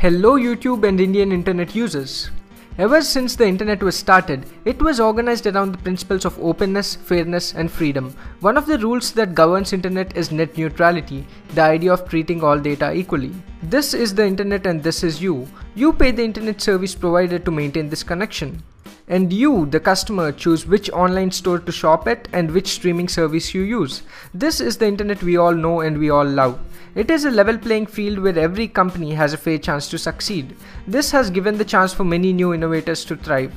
Hello YouTube and Indian internet users. Ever since the internet was started, it was organized around the principles of openness, fairness and freedom. One of the rules that governs internet is net neutrality, the idea of treating all data equally. This is the internet and this is you. You pay the internet service provider to maintain this connection. And you, the customer, choose which online store to shop at and which streaming service you use. This is the internet we all know and we all love. It is a level playing field where every company has a fair chance to succeed. This has given the chance for many new innovators to thrive.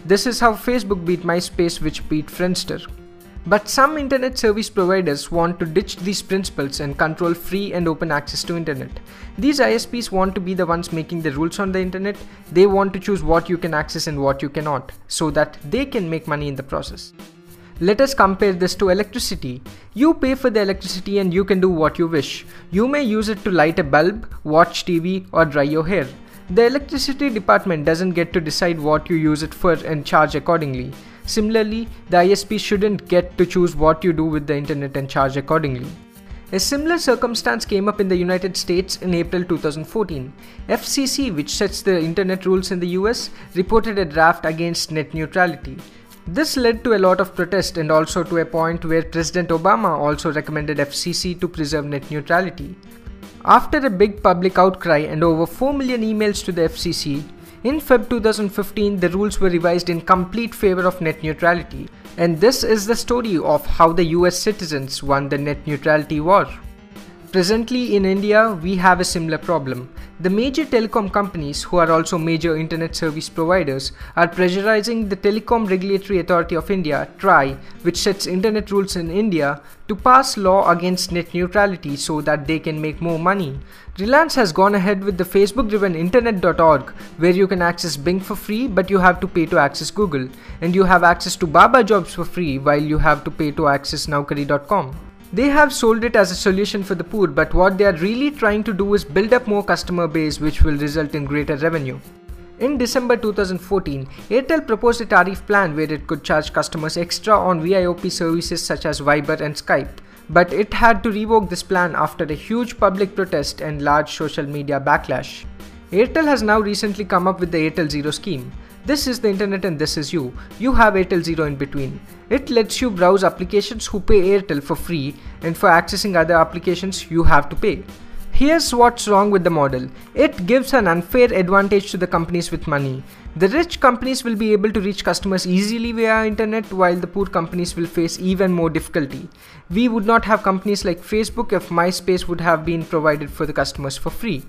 This is how Facebook beat MySpace, which beat Friendster. But some internet service providers want to ditch these principles and control free and open access to internet. These ISPs want to be the ones making the rules on the internet. They want to choose what you can access and what you cannot, so that they can make money in the process. Let us compare this to electricity. You pay for the electricity and you can do what you wish. You may use it to light a bulb, watch TV or dry your hair. The electricity department doesn't get to decide what you use it for and charge accordingly. Similarly, the ISP shouldn't get to choose what you do with the internet and charge accordingly. A similar circumstance came up in the United States in April 2014. FCC, which sets the internet rules in the US, reported a draft against net neutrality. This led to a lot of protest and also to a point where President Obama also recommended FCC to preserve net neutrality. After a big public outcry and over 4 million emails to the FCC, in Feb 2015 the rules were revised in complete favor of net neutrality. And this is the story of how the US citizens won the net neutrality war. Presently in India, we have a similar problem. The major telecom companies, who are also major internet service providers, are pressurizing the Telecom Regulatory Authority of India, TRAI, which sets internet rules in India, to pass law against net neutrality so that they can make more money. Reliance has gone ahead with the Facebook-driven internet.org, where you can access Bing for free but you have to pay to access Google, and you have access to Baba Jobs for free while you have to pay to access Naukri.com. They have sold it as a solution for the poor, but what they are really trying to do is build up more customer base, which will result in greater revenue. In December 2014, Airtel proposed a tariff plan where it could charge customers extra on VIOP services such as Viber and Skype. But it had to revoke this plan after a huge public protest and large social media backlash. Airtel has now recently come up with the Airtel Zero scheme. This is the internet and this is you. You have Airtel Zero in between. It lets you browse applications who pay Airtel for free, and for accessing other applications you have to pay. Here's what's wrong with the model. It gives an unfair advantage to the companies with money. The rich companies will be able to reach customers easily via internet, while the poor companies will face even more difficulty. We would not have companies like Facebook if MySpace would have been provided for the customers for free.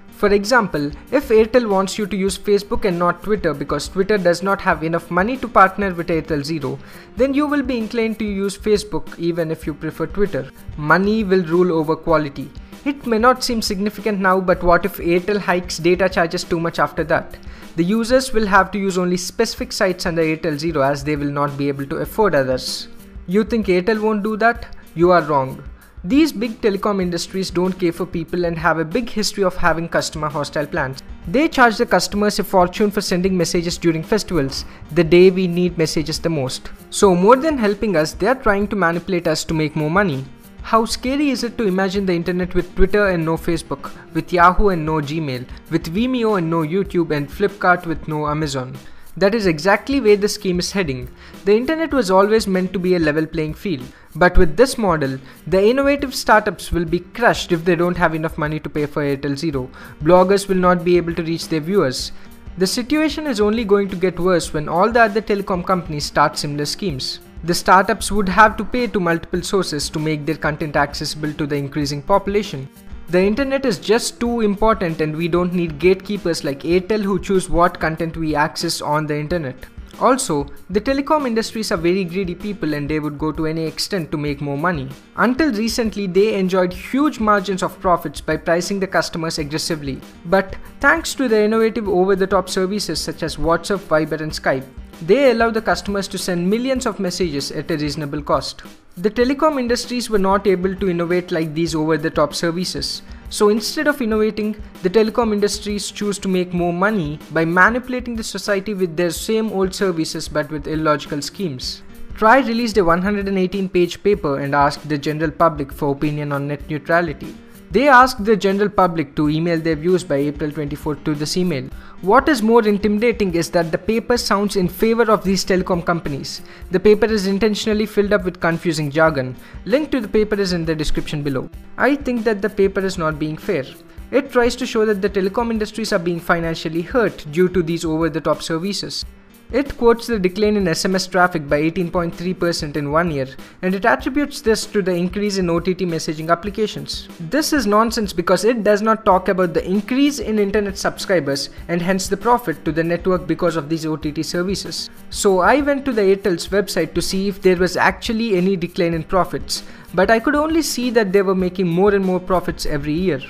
For example, if Airtel wants you to use Facebook and not Twitter because Twitter does not have enough money to partner with Airtel Zero, then you will be inclined to use Facebook even if you prefer Twitter. Money will rule over quality. It may not seem significant now, but what if Airtel hikes data charges too much after that? The users will have to use only specific sites under Airtel Zero, as they will not be able to afford others. You think Airtel won't do that? You are wrong. These big telecom industries don't care for people and have a big history of having customer hostile plans. They charge the customers a fortune for sending messages during festivals, the day we need messages the most. So more than helping us, they are trying to manipulate us to make more money. How scary is it to imagine the internet with Twitter and no Facebook, with Yahoo and no Gmail, with Vimeo and no YouTube, and Flipkart with no Amazon? That is exactly where the scheme is heading. The internet was always meant to be a level playing field. But with this model, the innovative startups will be crushed if they don't have enough money to pay for Airtel Zero. Bloggers will not be able to reach their viewers. The situation is only going to get worse when all the other telecom companies start similar schemes. The startups would have to pay to multiple sources to make their content accessible to the increasing population. The internet is just too important, and we don't need gatekeepers like Airtel who choose what content we access on the internet. Also, the telecom industries are very greedy people and they would go to any extent to make more money. Until recently, they enjoyed huge margins of profits by pricing the customers aggressively. But thanks to the innovative over-the-top services such as WhatsApp, Viber and Skype, they allow the customers to send millions of messages at a reasonable cost. The telecom industries were not able to innovate like these over-the-top services. So instead of innovating, the telecom industries choose to make more money by manipulating the society with their same old services but with illogical schemes. TRAI released a 118-page paper and asked the general public for opinion on net neutrality. They asked the general public to email their views by April 24th to this email. What is more intimidating is that the paper sounds in favor of these telecom companies. The paper is intentionally filled up with confusing jargon. Link to the paper is in the description below. I think that the paper is not being fair. It tries to show that the telecom industries are being financially hurt due to these over-the-top services. It quotes the decline in SMS traffic by 18.3% in 1 year, and it attributes this to the increase in OTT messaging applications. This is nonsense because it does not talk about the increase in internet subscribers and hence the profit to the network because of these OTT services. So I went to the Airtel's website to see if there was actually any decline in profits, but I could only see that they were making more and more profits every year.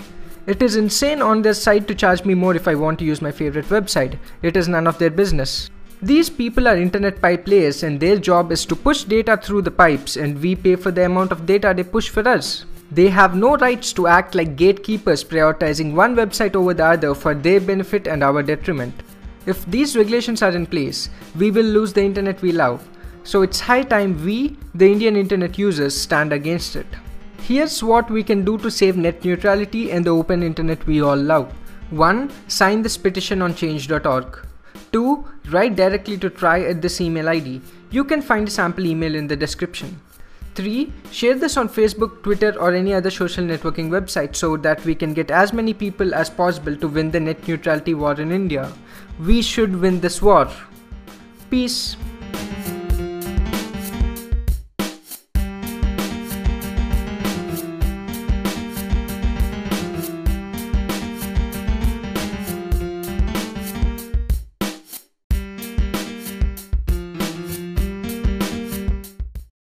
It is insane on their side to charge me more if I want to use my favorite website. It is none of their business. These people are internet pipe layers and their job is to push data through the pipes and we pay for the amount of data they push for us. They have no rights to act like gatekeepers prioritizing one website over the other for their benefit and our detriment. If these regulations are in place, we will lose the internet we love. So it's high time we, the Indian internet users, stand against it. Here's what we can do to save net neutrality and the open internet we all love. 1. Sign this petition on change.org. 2. Write directly to Try at this email ID. You can find a sample email in the description. 3. Share this on Facebook, Twitter or any other social networking website so that we can get as many people as possible to win the net neutrality war in India. We should win this war. Peace.